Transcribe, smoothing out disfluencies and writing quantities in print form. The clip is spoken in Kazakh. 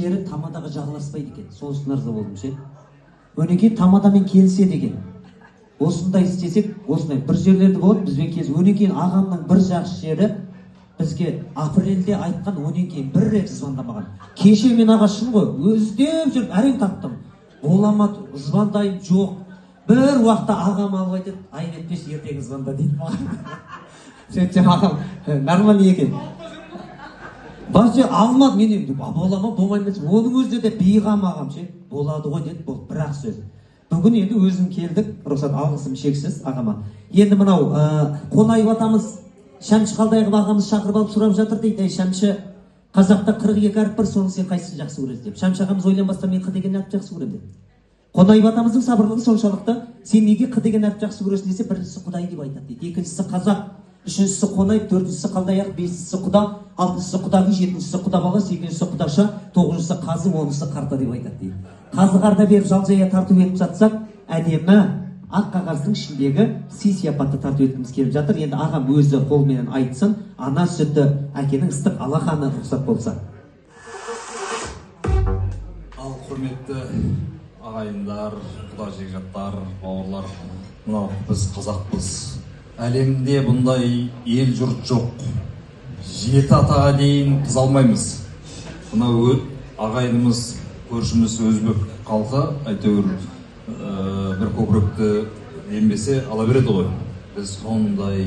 жері тамадаға жағыласпайды екен. Сол үшін арза болдым ше. Өнекей тамадамен келіседі екен. Осындай істесек, осындай бір жерлерді болады, бізбен келіс. Өнекей ағамның бір жақсы жері бізге апрельде айтқан, онен кейін бір рет звондамаған. Кеше мен аға шын ғой, өздеп жүріп әрең таптым. Боламат, звондайым жоқ. Бір уақытта ағам алып айтады, айып етпес, ертеңгі звонда дейді маған. Сөйтсем ағам нормально екен. Басы алмады, мен енді бола ма, болмай ма? Оның өзі де бейғам ағам ше. Болады ғой деді, бұл бір-ақ сөз. Бүгін енді өзім келдік, рұқсат алғысым шексіз ағама. Енді мынау қонайып атамыз Шәмші Қалдайғып ағамыз шақырып алып сұрап жатыр дейді. Шәмші, қазақта 42 әріп бар, соның сен қайсысын жақсы көресің деп. Шәмші ағамыз ойланбастан мен қ деген әріп жақсы көремін деп. Қонайып атамыздың сабырлығы соншалықты, сен неге қ деген әріп жақсы көресің десе, біріншісі Құдай деп айтады дейді. Екіншісі қазақ, үшіншісі қонайып, төртіншісі Қалдаяқ, бесіншісі құда, алтыншысы құдағи, жетіншісі құда бала, сегізіншісі құдаша, тоғызыншысы қазы, оныншысы қарта деп айтады дейді. Қазы қарта беріп жалжая тартып етіп жатсақ, әдемі ақ қағаздың ішіндегі сый-сияпатты тартып еткіміз келіп жатыр. Енді ағам өзі қолменен айтсын, ана сүті әкенің ыстық алақаны рұқсат болса. Ал құрметті ағайындар, құда жекжаттар, бауырлар, мынау біз қазақпыз. Әлемде бұндай ел жұрт жоқ. 7 атаға дейін қыз алмаймыз. Мынау ағайынымыз, көршіміз өзбек халқы, әйтеуір бір көкіректі ембесе ала береді ғой. Біз сондай